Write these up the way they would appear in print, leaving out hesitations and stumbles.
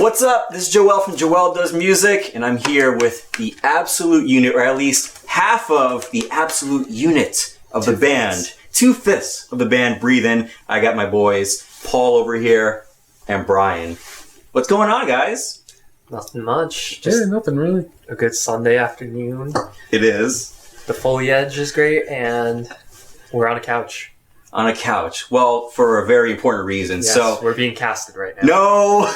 What's up? This is Joel from Joel Does Music, and I'm here with the absolute unit, or at least half of the absolute unit of the band. 2/5 of the band, breathein. I got my boys, Paul over here, and Brian. What's going on, guys? Nothing much. Just nothing really. a good Sunday afternoon. It is. The foliage is great, and we're on a couch. On a couch. Well, for a very important reason. Yes, so we're being casted right now. No!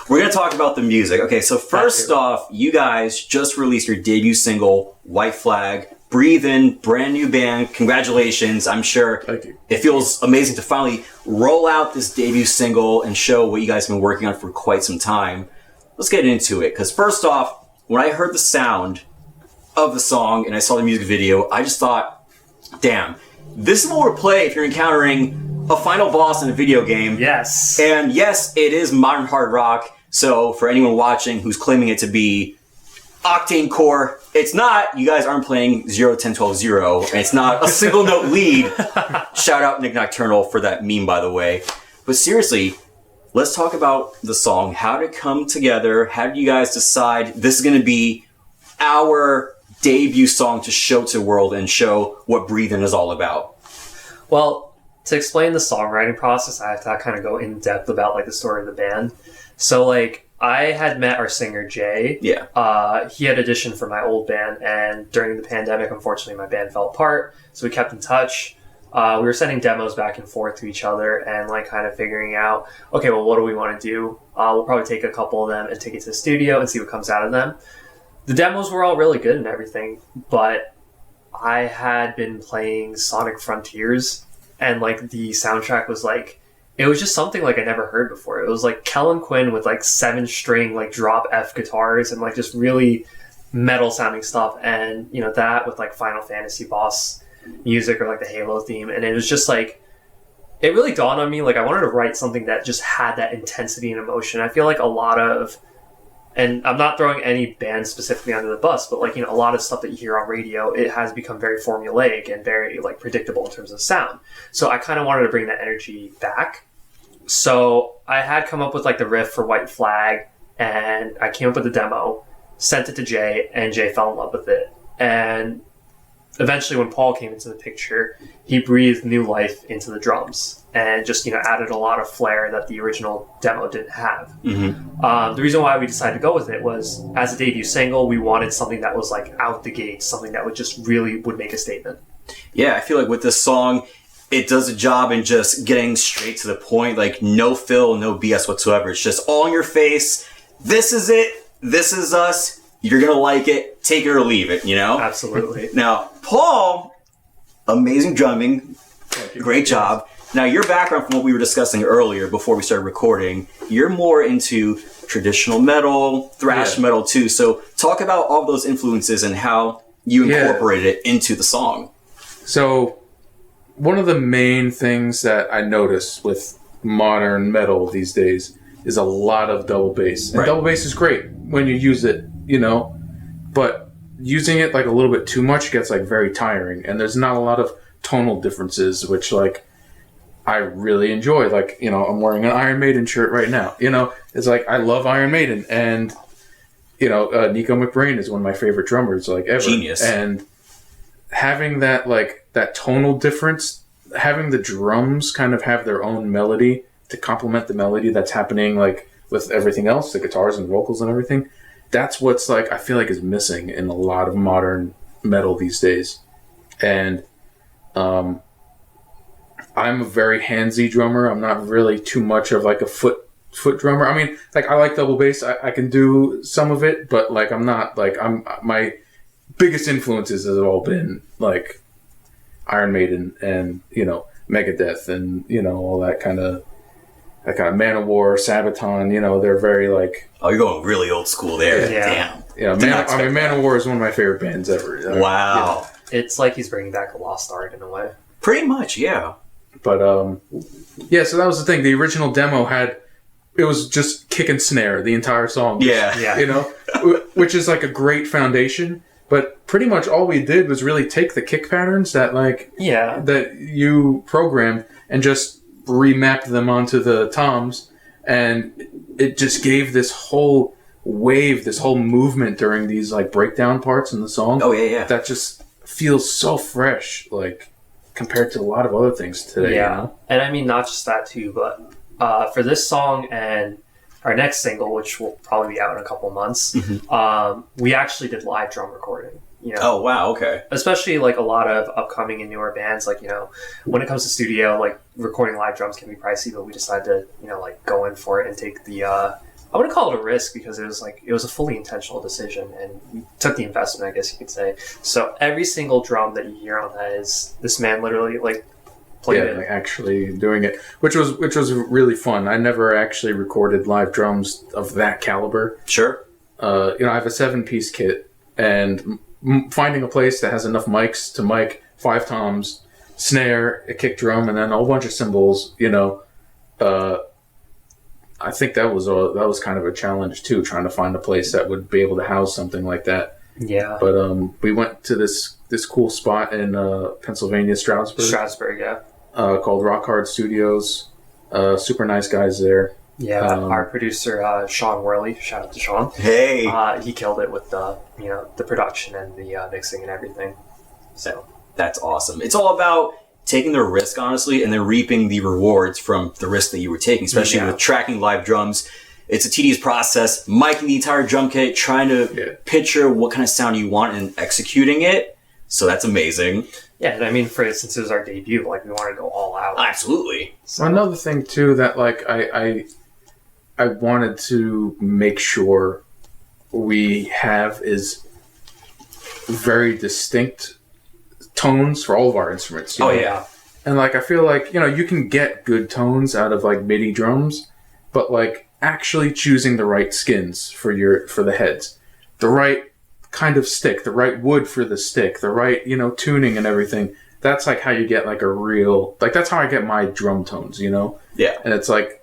We're going to talk about the music. Okay, so first off, you guys just released your debut single, White Flag. Breathein, brand new band. Congratulations. I'm sure it feels amazing to finally roll out this debut single and show what you guys have been working on for quite some time. Let's get into it. Because first off, when I heard the sound of the song and I saw the music video, I just thought, damn, this is what we'll play if you're encountering a final boss in a video game. Yes. And yes, it is modern hard rock. So for anyone watching who's claiming it to be Octane Core, it's not. You guys aren't playing 0, 10, 12, 0. And it's not a single note lead. Shout out Nick Nocturnal for that meme, by the way. But seriously, let's talk about the song. How did it come together? How did you guys decide this is going to be our debut song to show to the world and show what breathein is all about? Well, to explain the songwriting process, I have to kind of go in depth about like the story of the band. So like I had met our singer Jay. Yeah. He had auditioned for my old band, and during the pandemic, unfortunately, my band fell apart. So we kept in touch. We were sending demos back and forth to each other and like kind of figuring out, okay, well, what do we want to do? We'll probably take a couple of them and take it to the studio and see what comes out of them. The demos were all really good and everything, but I had been playing Sonic Frontiers, and like the soundtrack was like, it was just something like I never heard before. It was like Kellen Quinn with like 7-string like drop F guitars and like just really metal sounding stuff, and you know that with like Final Fantasy boss music or like the Halo theme, and it was just like, it really dawned on me like I wanted to write something that just had that intensity and emotion. I feel like a lot of, and I'm not throwing any band specifically under the bus, but like, you know, a lot of stuff that you hear on radio, it has become very formulaic and very like predictable in terms of sound. So I kind of wanted to bring that energy back. So I had come up with like the riff for White Flag, and I came up with the demo, sent it to Jay, and Jay fell in love with it. And eventually when Paul came into the picture, he breathed new life into the drums and just, you know, added a lot of flair that the original demo didn't have. Mm-hmm. The reason why we decided to go with it was, as a debut single, we wanted something that was like out the gate, something that would just really would make a statement. Yeah, I feel like with this song, it does a job in just getting straight to the point, like no fill, no BS whatsoever. It's just all in your face. This is it. This is us. You're going to like it. Take it or leave it, you know? Absolutely. Now, Paul, amazing drumming. Great job. Now, your background from what we were discussing earlier before we started recording, you're more into traditional metal, thrash metal too. So talk about all those influences and how you incorporated it into the song. So one of the main things that I notice with modern metal these days is a lot of double bass. And double bass is great when you use it, you know, but using it like a little bit too much gets like very tiring, and there's not a lot of tonal differences, which like I really enjoy. Like, you know, I'm wearing an Iron Maiden shirt right now, you know, it's like I love Iron Maiden, and you know, Nico McBrain is one of my favorite drummers like ever. Genius. And having that like that tonal difference, having the drums kind of have their own melody to complement the melody that's happening like with everything else, the guitars and vocals and everything, that's what's like I feel like is missing in a lot of modern metal these days. And I'm a very handsy drummer. I'm not really too much of like a foot drummer. I mean, like I like double bass. I can do some of it, but like I'm not like my biggest influences have all been like Iron Maiden and, you know, Megadeth and, you know, all that kind of Manowar, Sabaton, you know, they're very like... Oh, you're going really old school there. Yeah. Damn. Yeah, Manowar is one of my favorite bands ever. Wow. Yeah. It's like he's bringing back a lost art in a way. Pretty much, yeah. But, yeah, so that was the thing. The original demo it was just kick and snare, the entire song. Yeah. You know, which is like a great foundation. But pretty much all we did was really take the kick patterns that that you programmed and just remapped them onto the toms and it just gave this whole wave, this whole movement during these like breakdown parts in the song. Oh yeah. That just feels so fresh, like compared to a lot of other things today. Yeah, you know? And I mean not just that too, but for this song and our next single, which will probably be out in a couple months, we actually did live drum recording. You know, oh wow, okay. Especially like a lot of upcoming and newer bands, like, you know, when it comes to studio, like recording live drums can be pricey, but we decided to, you know, like go in for it and take the I wouldn't call it a risk, because it was a fully intentional decision, and we took the investment, I guess you could say. So every single drum that you hear on that is this man literally like played it. Like actually doing it, which was really fun. I never actually recorded live drums of that caliber. Sure. You know, I have a 7-piece kit, and finding a place that has enough mics to mic 5 toms, snare, a kick drum, and then a whole bunch of cymbals. You know, I think that was kind of a challenge too, trying to find a place that would be able to house something like that. Yeah. But we went to this cool spot in Pennsylvania, Stroudsburg, yeah. Called Rock Hard Studios. Super nice guys there. Yeah, our producer Sean Worley, shout out to Sean. Hey, he killed it with the production and the mixing and everything. So that's awesome. It's all about taking the risk, honestly, and then reaping the rewards from the risk that you were taking, especially with tracking live drums. It's a tedious process, miking the entire drum kit, trying to picture what kind of sound you want and executing it. So that's amazing. Yeah, and I mean, since it was our debut, like, we wanted to go all out. Absolutely. So. Another thing too that like I wanted to make sure we have is very distinct tones for all of our instruments. Oh yeah. And like, I feel like, you know, you can get good tones out of like MIDI drums, but like actually choosing the right skins for the heads, the right kind of stick, the right wood for the stick, the right, you know, tuning and everything. That's like how you get like a real, like, that's how I get my drum tones, you know? Yeah. And it's like,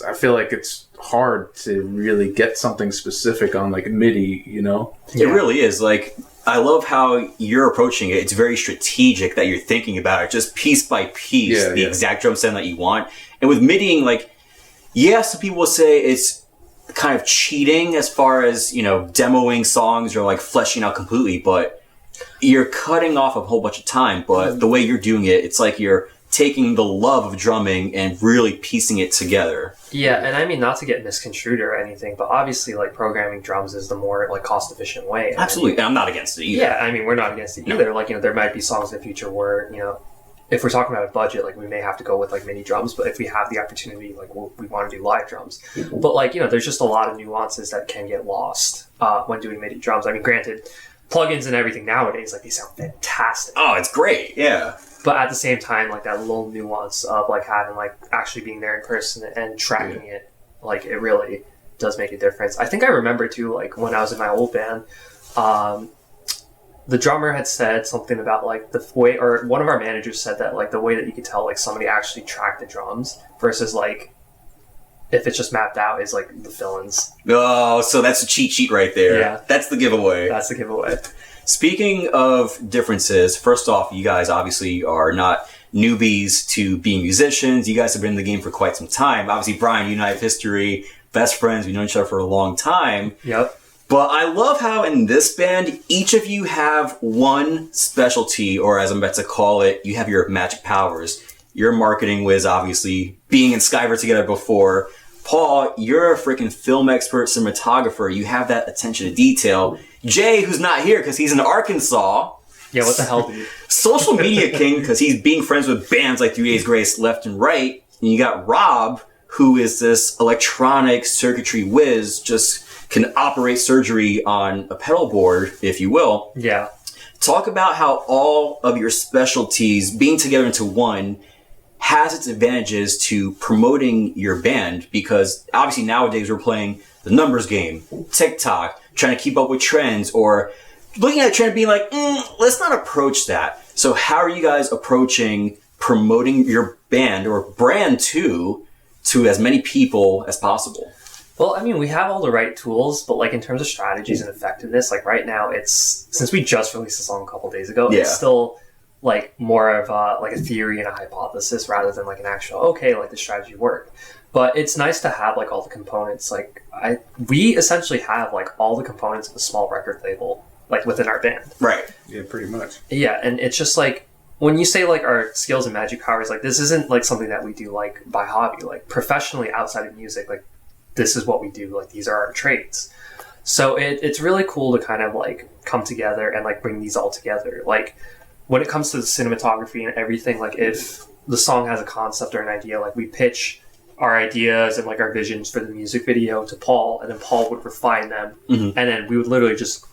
I feel like it's hard to really get something specific on like MIDI, you know? It really is. Like, I love how you're approaching it. It's very strategic that you're thinking about it, just piece by piece, the exact drum sound that you want. And with MIDIing, like, some people will say it's kind of cheating as far as, you know, demoing songs or like fleshing out completely, but you're cutting off a whole bunch of time. But the way you're doing it, it's like you're taking the love of drumming and really piecing it together. Yeah, and I mean, not to get misconstrued or anything, but obviously, like, programming drums is the more, like, cost-efficient way. Absolutely, and I'm not against it either. Yeah, I mean, we're not against it either. Like, you know, there might be songs in the future where, you know, if we're talking about a budget, like, we may have to go with, like, MIDI drums, but if we have the opportunity, like, we want to do live drums. But, like, you know, there's just a lot of nuances that can get lost when doing MIDI drums. I mean, granted, plugins and everything nowadays, like, they sound fantastic. Oh, it's great, yeah. But at the same time, like, that little nuance of, like, having, like, actually being there in person and tracking it, like, it really does make a difference. I think I remember, too, like, when I was in my old band, the drummer had said something about, like, the way, or one of our managers said that, like, the way that you could tell, like, somebody actually tracked the drums versus, like, if it's just mapped out is, like, the fill-ins. Oh, so that's a cheat sheet right there. Yeah. That's the giveaway. That's the giveaway. Speaking of differences, first off, you guys obviously are not newbies to being musicians. You guys have been in the game for quite some time. Obviously, Brian, you and I have history, best friends. We've known each other for a long time. Yep. But I love how in this band, each of you have one specialty, or as I'm about to call it, you have your magic powers. You're a marketing whiz, obviously, being in Skyver together before. Paul, you're a freaking film expert, cinematographer. You have that attention to detail. Jay, who's not here because he's in Arkansas. Yeah, what the hell, dude? Social media king because he's being friends with bands like 3 Days Grace left and right. And you got Rob, who is this electronic circuitry whiz, just can operate surgery on a pedal board, if you will. Yeah. Talk about how all of your specialties being together into one has its advantages to promoting your band, because obviously nowadays we're playing the numbers game, TikTok, trying to keep up with trends, or looking at a trend and being like, let's not approach that. So how are you guys approaching promoting your band or brand to as many people as possible? Well, I mean, we have all the right tools, but like in terms of strategies and effectiveness, like right now, it's, since we just released the song a couple days ago, it's still like more of like a theory and a hypothesis rather than like an actual like the strategy worked. But it's nice to have like all the components. Like we essentially have like all the components of a small record label like within our band. Right. Yeah, pretty much. Yeah, and it's just like when you say like our skills and magic powers, like this isn't like something that we do like by hobby. Like professionally outside of music, like this is what we do. Like these are our trades. So it's really cool to kind of like come together and like bring these all together. Like when it comes to the cinematography and everything, like if the song has a concept or an idea, like we pitch our ideas and like our visions for the music video to Paul, and then Paul would refine them, and then we would literally just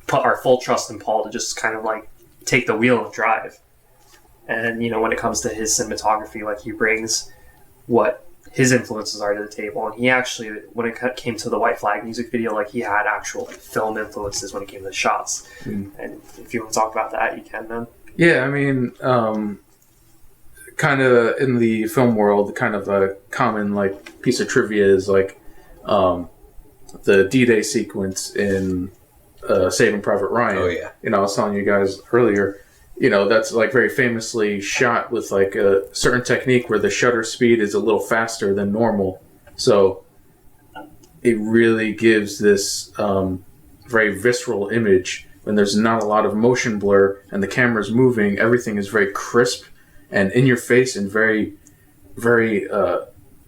put our full trust in Paul to just kind of like take the wheel and drive. And you know, when it comes to his cinematography, like he brings what his influences are to the table, and he actually, when it came to the White Flag music video, like he had actual like, film influences when it came to the shots. And if you want to talk about that, you can, man. Yeah, I mean, kind of in the film world, kind of a common like piece of trivia is like the D-Day sequence in Saving Private Ryan. Oh yeah. You know, I was telling you guys earlier, you know, that's like very famously shot with like a certain technique where the shutter speed is a little faster than normal. So it really gives this very visceral image when there's not a lot of motion blur and the camera's moving. Everything is very crisp and in your face and very, very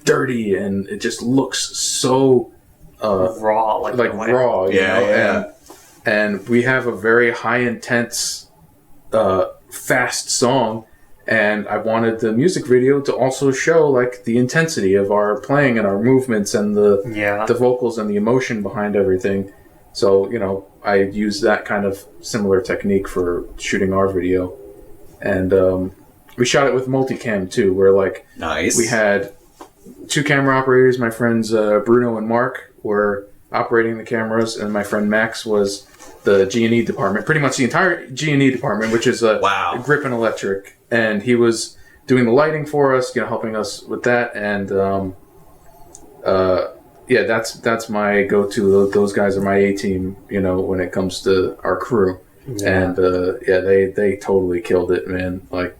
dirty, and it just looks so raw, like raw. You know? Yeah. And we have a very high intense, fast song, and I wanted the music video to also show like the intensity of our playing and our movements and the vocals and the emotion behind everything. So, you know, I used that kind of similar technique for shooting our video. And we shot it with multicam too, where like nice. We had 2 camera operators. My friends Bruno and Mark were operating the cameras, and my friend Max was the G&E department, pretty much the entire G&E department, which is grip and electric. And he was doing the lighting for us, you know, helping us with that. And that's my go-to. Those guys are my A-team, you know, when it comes to our crew. Yeah. And they totally killed it, man. Like,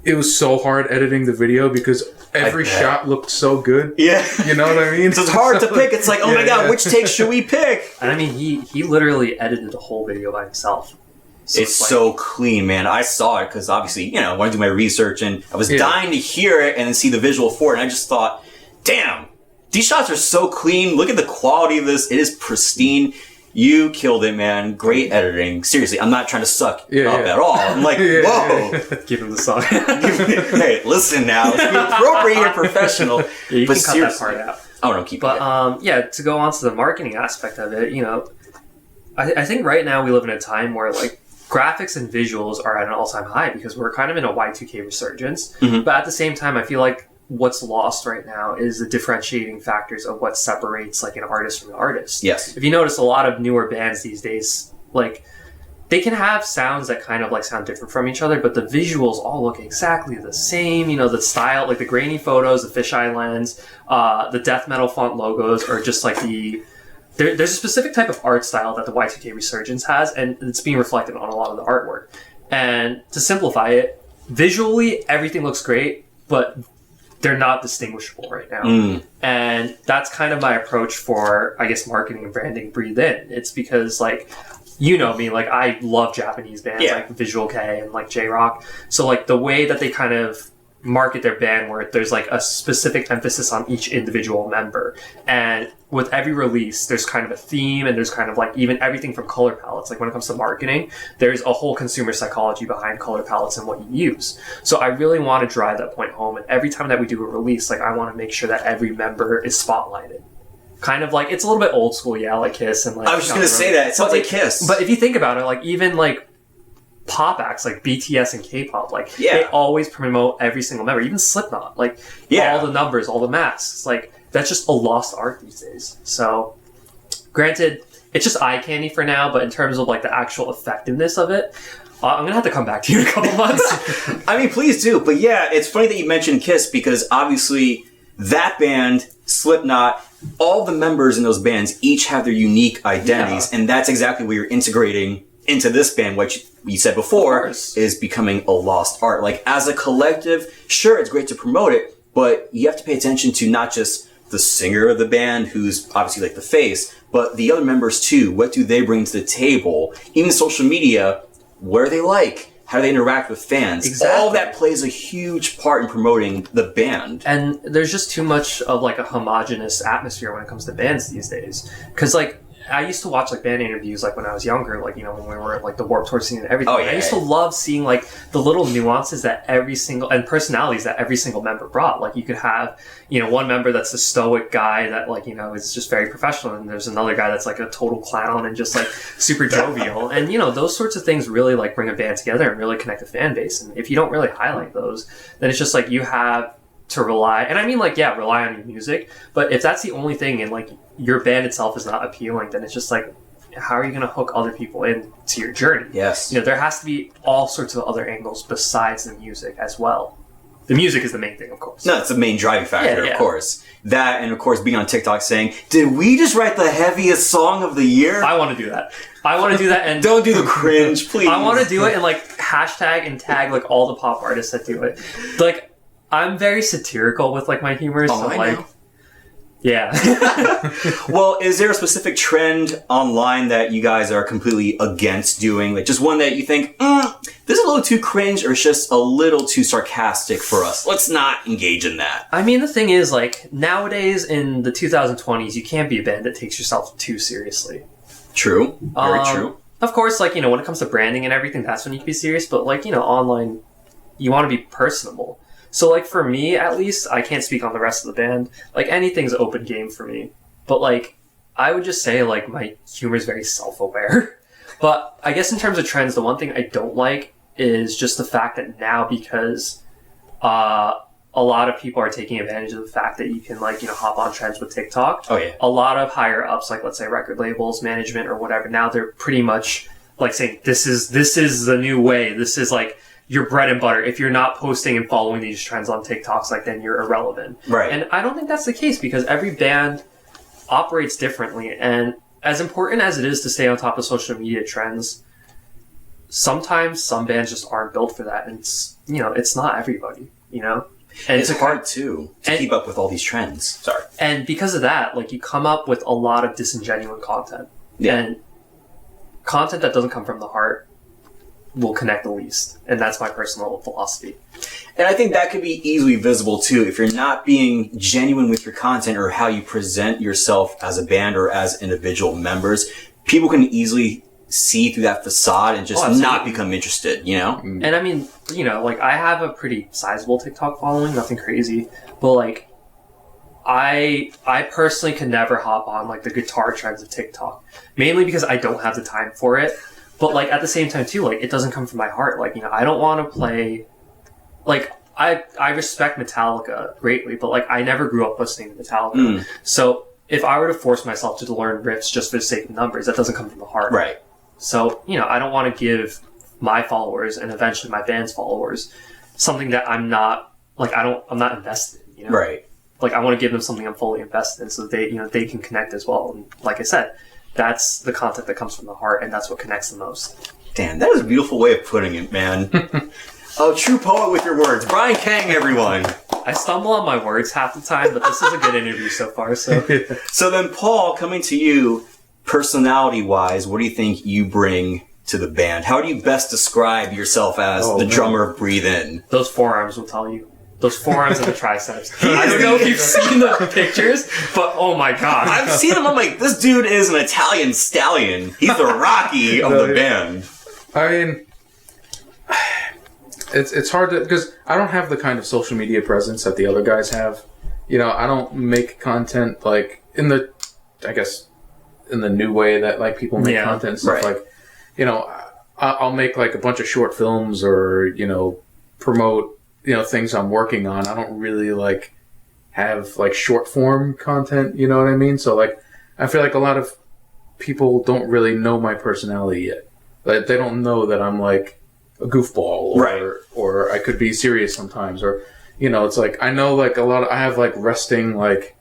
it was so hard editing the video because every shot looked so good. Yeah. You know what I mean? So it's hard to pick. It's like, oh my God, which take should we pick? And I mean, he literally edited the whole video by himself. So it's like, so clean, man. I saw it because obviously, you know, I wanted to do my research, and I was dying to hear it and then see the visual for it. And I just thought, damn, these shots are so clean. Look at the quality of this. It is pristine. You killed it, man. Great editing. Seriously, I'm not trying to suck up at all. I'm like, whoa. Give him the song. Hey, listen now. Let's be appropriate and professional. Yeah, you can cut that part out. Oh, no, keep it. But, to go on to the marketing aspect of it, you know, I think right now we live in a time where, like, graphics and visuals are at an all-time high because we're kind of in a Y2K resurgence. But at the same time, I feel like what's lost right now is the differentiating factors of what separates like an artist from an artist. Yes. If you notice, a lot of newer bands these days, like they can have sounds that kind of like sound different from each other, but the visuals all look exactly the same. You know, the style, like the grainy photos, the fisheye lens, the death metal font logos, or just like there's a specific type of art style that the Y2K resurgence has, and it's being reflected on a lot of the artwork. And to simplify it, visually everything looks great, but they're not distinguishable right now. And that's kind of my approach for, I guess, marketing and branding Breathe In. It's because, like, you know me, like, I love Japanese bands like Visual K and, like, J-Rock. So, like, the way that they kind of market their band where there's, like, a specific emphasis on each individual member. And with every release, there's kind of a theme, and there's kind of, like, even everything from color palettes. Like, when it comes to marketing, there's a whole consumer psychology behind color palettes and what you use. So I really want to drive that point home. And every time that we do a release, like, I want to make sure that every member is spotlighted. Kind of like, it's a little bit old school, like Kiss. And like, I was just going to say that. It sounds like Kiss. But if you think about it, like, even, like, pop acts like BTS and K-pop, like they always promote every single member, even Slipknot, like all the numbers, all the masks, like that's just a lost art these days. So granted, it's just eye candy for now, but in terms of like the actual effectiveness of it, I'm gonna have to come back to you in a couple months. I mean, please do. But yeah, it's funny that you mentioned Kiss because obviously that band, Slipknot, all the members in those bands each have their unique identities, and that's exactly what you're integrating into this band, which you said before is becoming a lost art. Like as a collective, sure, it's great to promote it, but you have to pay attention to not just the singer of the band, who's obviously like the face, but the other members too. What do they bring to the table? Even social media, what are they like? How do they interact with fans? Exactly. All that plays a huge part in promoting the band. And there's just too much of like a homogenous atmosphere when it comes to bands these days. Because like I used to watch like band interviews like when I was younger, like, you know, when we were at like the Warped Tour scene and everything. I used to love seeing like the little nuances that every single, and personalities that every single member brought. Like you could have, you know, one member that's a stoic guy that like, you know, is just very professional, and there's another guy that's like a total clown and just like super jovial. And, you know, those sorts of things really like bring a band together and really connect the fan base. And if you don't really highlight those, then it's just like you have to rely, and I mean like, yeah, rely on your music, but if that's the only thing and like your band itself is not appealing, then it's just like, how are you going to hook other people into your journey? Yes. You know, there has to be all sorts of other angles besides the music as well. The music is the main thing, of course. No, it's the main driving factor, of course. That, and of course being on TikTok saying, did we just write the heaviest song of the year? I want to do that. I want to do that, and don't do the cringe, please. I want to do it and like hashtag and tag like all the pop artists that do it. Like, I'm very satirical with like my humor, so like, yeah. Well, is there a specific trend online that you guys are completely against doing? Like just one that you think, this is a little too cringe, or it's just a little too sarcastic for us. Let's not engage in that. I mean, the thing is, like, nowadays in the 2020s, you can't be a band that takes yourself too seriously. True. Very true. Of course, like, you know, when it comes to branding and everything, that's when you can be serious. But like, you know, online, you want to be personable. So, like, for me, at least, I can't speak on the rest of the band. Like, anything's open game for me. But, like, I would just say, like, my humor is very self-aware. But I guess in terms of trends, the one thing I don't like is just the fact that now, because a lot of people are taking advantage of the fact that you can, like, you know, hop on trends with TikTok. Oh, yeah. A lot of higher-ups, like, let's say record labels, management, or whatever, now they're pretty much, like, saying, this is the new way. This is, like, your bread and butter. If you're not posting and following these trends on TikToks, like, then you're irrelevant. Right. And I don't think that's the case, because every band operates differently. And as important as it is to stay on top of social media trends, sometimes some bands just aren't built for that. And it's, you know, it's not everybody, you know? And it's hard to keep up with all these trends. Sorry. And because of that, like, you come up with a lot of disingenuous content. Yeah. And content that doesn't come from the heart will connect the least. And that's my personal philosophy. And I think that could be easily visible too. If you're not being genuine with your content or how you present yourself as a band or as individual members, people can easily see through that facade and just not become interested, you know? And I mean, you know, like, I have a pretty sizable TikTok following, nothing crazy, but like, I personally could never hop on like the guitar trends of TikTok, mainly because I don't have the time for it. But like, at the same time too, like, it doesn't come from my heart. Like, you know, I don't want to play, like, I respect Metallica greatly, but like, I never grew up listening to Metallica. So if I were to force myself to learn riffs just for the sake of numbers, that doesn't come from the heart. Right. So, you know, I don't want to give my followers and eventually my band's followers something that I'm not, like, I'm not invested in, you know? Right. Like, I want to give them something I'm fully invested in so that they, you know, they can connect as well. And like I said, that's the content that comes from the heart, and that's what connects the most. Damn, that is a beautiful way of putting it, man. A true poet with your words. Brian Kang, everyone. I stumble on my words half the time, but this is a good interview so far. So then, Paul, coming to you, personality-wise, what do you think you bring to the band? How do you best describe yourself as the drummer of Breathein? Those forearms will tell you. Those forearms and the triceps. I don't know if you've seen the pictures, but oh my god. I've seen him. I'm like, this dude is an Italian stallion. He's the Rocky of the band. I mean, it's hard to, because I don't have the kind of social media presence that the other guys have. You know, I don't make content like in the new way that like people make content and stuff. Like, you know, I'll make like a bunch of short films or, you know, promote, you know, things I'm working on. I don't really like have like short form content, you know what I mean? So like, I feel like a lot of people don't really know my personality yet. Like, they don't know that I'm like a goofball or I could be serious sometimes, or, you know, it's like, I know like I have like resting, like,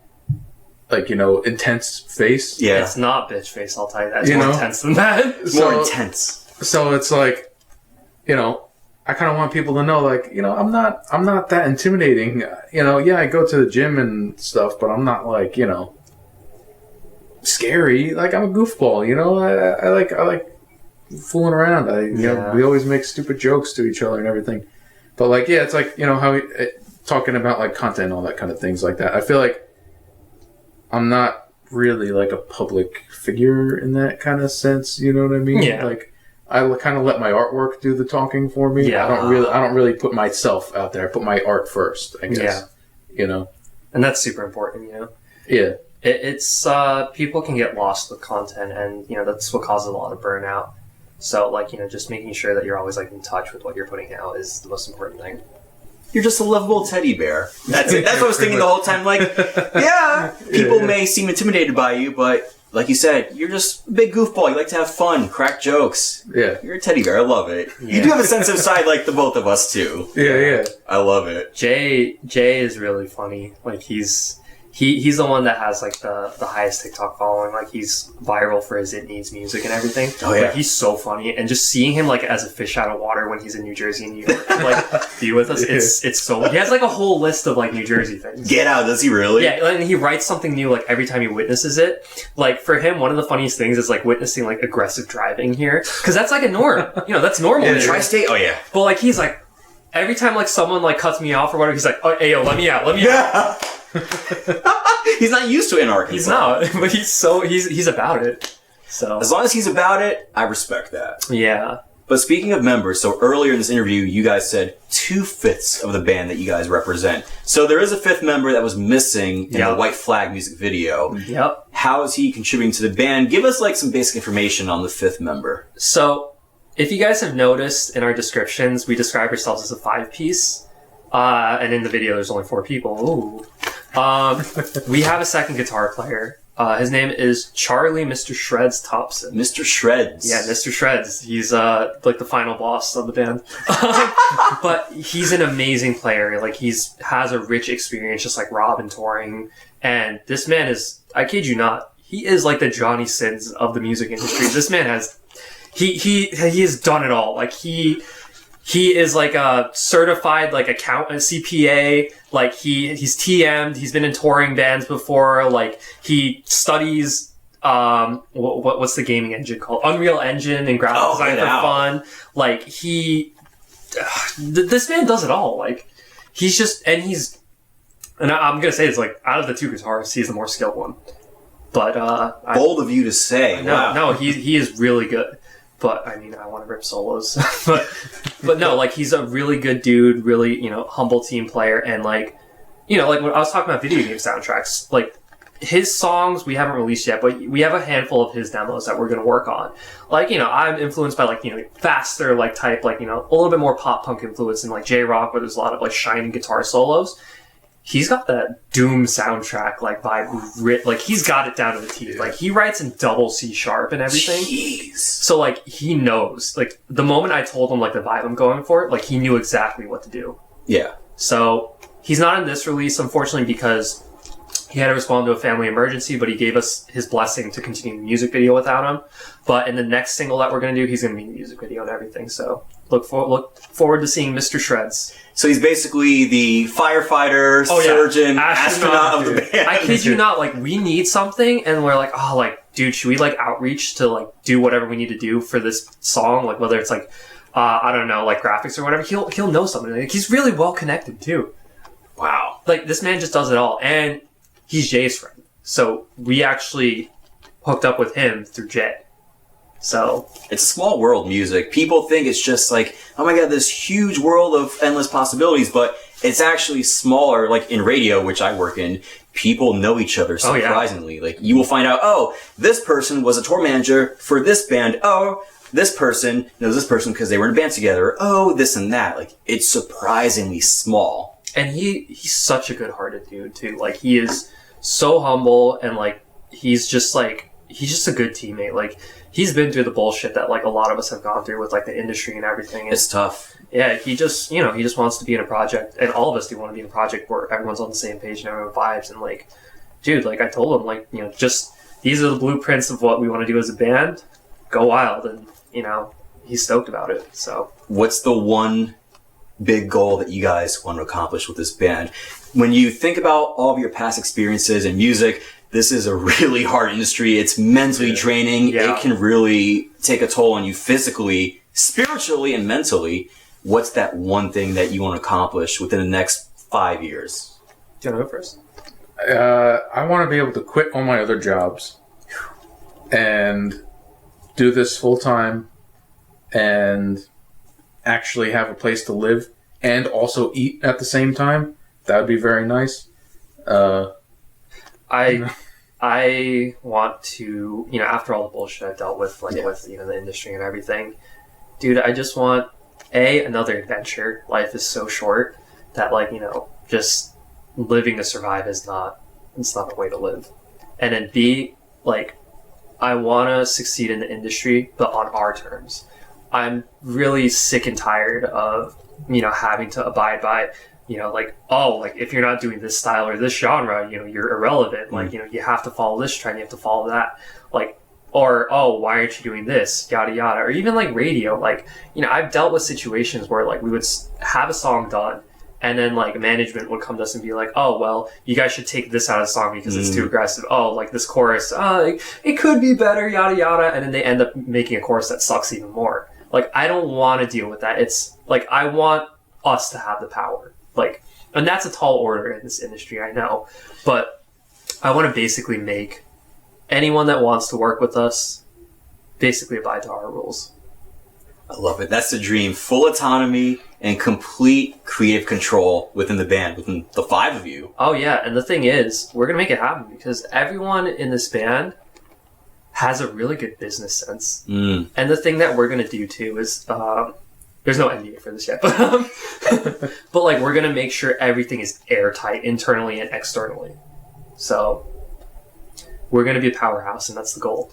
you know, intense face. Yeah. It's not bitch face, I'll tell you that. It's more intense than that. It's more intense. So it's like, you know, I kind of want people to know, like, you know, I'm not that intimidating. You know, yeah, I go to the gym and stuff, but I'm not like, you know, scary. Like, I'm a goofball. You know, I like fooling around. You know, we always make stupid jokes to each other and everything. But like, yeah, it's like, you know, how talking about like content and all that kind of things like that. I feel like I'm not really like a public figure in that kind of sense. You know what I mean? Yeah. Like, I kind of let my artwork do the talking for me. Yeah. I don't really put myself out there. I put my art first, I guess. Yeah. You know? And that's super important, you know? Yeah. It's people can get lost with content, and, you know, that's what causes a lot of burnout. So, like, you know, just making sure that you're always, like, in touch with what you're putting out is the most important thing. You're just a lovable teddy bear. That's it. That's what I was thinking the whole time. Like, yeah, people may seem intimidated by you, but like you said, you're just a big goofball. You like to have fun, crack jokes. Yeah. You're a teddy bear. I love it. Yeah. You do have a sensitive side like the both of us, too. Yeah. I love it. Jay is really funny. Like, he's the one that has, like, the highest TikTok following. Like, he's viral for his It Needs music and everything. Oh, yeah. Like, he's so funny. And just seeing him, like, as a fish out of water when he's in New Jersey and New York, like, be with us, it's so... He has, like, a whole list of, like, New Jersey things. Get out, does he really? Yeah, and he writes something new, like, every time he witnesses it. Like, for him, one of the funniest things is, like, witnessing, like, aggressive driving here. Because that's, like, a norm. You know, that's normal. Yeah, tri-state? Oh, yeah. But, like, he's, like... Every time, like, someone, like, cuts me off or whatever, he's like, oh, hey, yo, let me out. He's not used to it in Arkansas. He's not, but he's about it. So as long as he's about it, I respect that. Yeah. But speaking of members, so earlier in this interview, you guys said 2/5 of the band that you guys represent. So there is a fifth member that was missing in the White Flag music video. Yep. How is he contributing to the band? Give us like some basic information on the fifth member. So if you guys have noticed in our descriptions, we describe ourselves as a 5-piece. And in the video, there's only 4 people. Ooh. We have a second guitar player. His name is Charlie Mr. Shreds Thompson. Mr. Shreds. Yeah, Mr. Shreds. He's like the final boss of the band. But he's an amazing player. Like, has a rich experience, just like Rob in touring. And this man is, I kid you not, he is like the Johnny Sins of the music industry. This man has, he has done it all. Like, he is like a certified like accountant, CPA. Like, he's TM'd. He's been in touring bands before. Like, he studies what's the gaming engine called? Unreal Engine and graphic design for fun. Like, this man does it all. Like, he's just, and I'm gonna say it's like, out of the 2 guitarists, he's the more skilled one. But bold of you to say. No, he is really good. But, I mean, I want to rip solos. but no, like, he's a really good dude, really, you know, humble team player. And, like, you know, like, when I was talking about video game soundtracks, like, his songs we haven't released yet, but we have a handful of his demos that we're going to work on. Like, you know, I'm influenced by, like, you know, faster, like, type, like, you know, a little bit more pop-punk influence in, like, J-Rock, where there's a lot of, like, shining guitar solos. He's got that Doom soundtrack, like, vibe, like, he's got it down to the teeth. Like, he writes in double C# and everything. Jeez. So, like, he knows. Like, the moment I told him, like, the vibe I'm going for, like, he knew exactly what to do. Yeah. So, he's not in this release, unfortunately, because he had to respond to a family emergency, but he gave us his blessing to continue the music video without him. But in the next single that we're going to do, he's going to be in the music video and everything. So, look forward to seeing Mr. Shreds. So he's basically the firefighter, surgeon, astronaut of the band. I kid you not, like, we need something, and we're like, oh, like, dude, should we, like, outreach to, like, do whatever we need to do for this song? Like, whether it's, like, I don't know, like, graphics or whatever, he'll know something. Like, he's really well-connected, too. Wow. Like, this man just does it all, and he's Jay's friend. So, we actually hooked up with him through Jay. So it's a small world, music. People think it's just like, oh my god, this huge world of endless possibilities, but it's actually smaller. Like in radio, which I work in, people know each other surprisingly. Like, you will find out, oh, this person was a tour manager for this band. Oh, this person knows this person because they were in a band together. Oh, this and that. Like, it's surprisingly small. And he's such a good-hearted dude too. Like, he is so humble, and like, he's just a good teammate. Like, he's been through the bullshit that, like, a lot of us have gone through with, like, the industry and everything. And, it's tough. Yeah, he just wants to be in a project, and all of us do want to be in a project where everyone's on the same page and everyone vibes. And, like, dude, like, I told him, like, you know, just, these are the blueprints of what we want to do as a band. Go wild. And, you know, he's stoked about it. So what's the one big goal that you guys want to accomplish with this band? When you think about all of your past experiences in music, this is a really hard industry. It's mentally draining. Yeah. It can really take a toll on you physically, spiritually, and mentally. What's that one thing that you want to accomplish within the next 5 years? do you want to go first? I want to be able to quit all my other jobs and do this full time and actually have a place to live and also eat at the same time. That would be very nice. I want to, after all the bullshit I've dealt with, with the industry and everything, dude, I just want another adventure. Life is so short that just living to survive it's not the way to live. And then B, I want to succeed in the industry, but on our terms. I'm really sick and tired of, having to abide by, if you're not doing this style or this genre, you're irrelevant. You have to follow this trend, you have to follow that. Or, why aren't you doing this? Yada, yada. Or even radio. I've dealt with situations where we would have a song done and then management would come to us and be like, oh, well, you guys should take this out of the song because it's too aggressive. Oh, this chorus, it could be better, yada, yada. And then they end up making a chorus that sucks even more. I don't want to deal with that. It's I want us to have the power. And that's a tall order in this industry, I know. But I want to basically make anyone that wants to work with us basically abide to our rules. I love it. That's the dream. Full autonomy and complete creative control within the band, within the 5 of you. Oh, yeah. And the thing is, we're going to make it happen because everyone in this band has a really good business sense. And the thing that we're going to do, too, is... there's no NDA for this yet, but we're going to make sure everything is airtight internally and externally. So we're going to be a powerhouse, and that's the goal.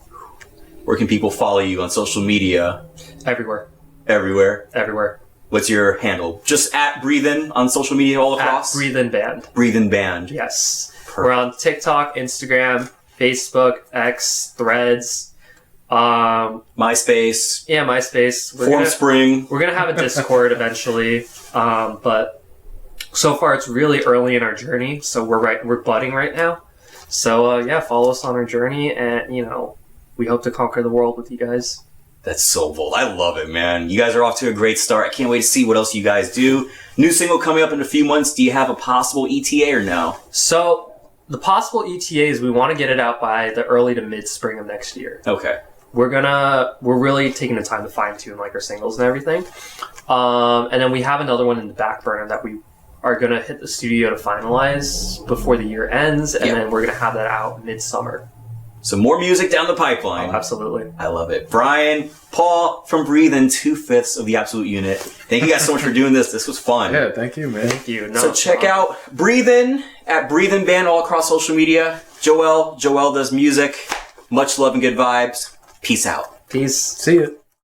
Where can people follow you on social media? Everywhere. Everywhere? What's your handle? Just at breathein on social media all across? At breathein band. Breathein band. Yes. Perfect. We're on TikTok, Instagram, Facebook, X, Threads. MySpace. Yeah, MySpace. Formspring. We're going to have a Discord eventually. But so far it's really early in our journey. So we're budding right now. So follow us on our journey and, we hope to conquer the world with you guys. That's so bold. I love it, man. You guys are off to a great start. I can't wait to see what else you guys do. New single coming up in a few months. Do you have a possible ETA or no? So the possible ETA is we want to get it out by the early to mid-spring of next year. Okay. We're really taking the time to fine tune our singles and everything. And then we have another one in the back burner that we are going to hit the studio to finalize before the year ends. And then we're going to have that out midsummer. So more music down the pipeline. Oh, absolutely. I love it. Brian, Paul from Breathein, 2/5 of the Absolute Unit. Thank you guys so much for doing this. This was fun. Yeah, thank you, man. Thank you. So check out Breathein at Breathein Band all across social media. Joel does music. Much love and good vibes. Peace out. Peace. See ya.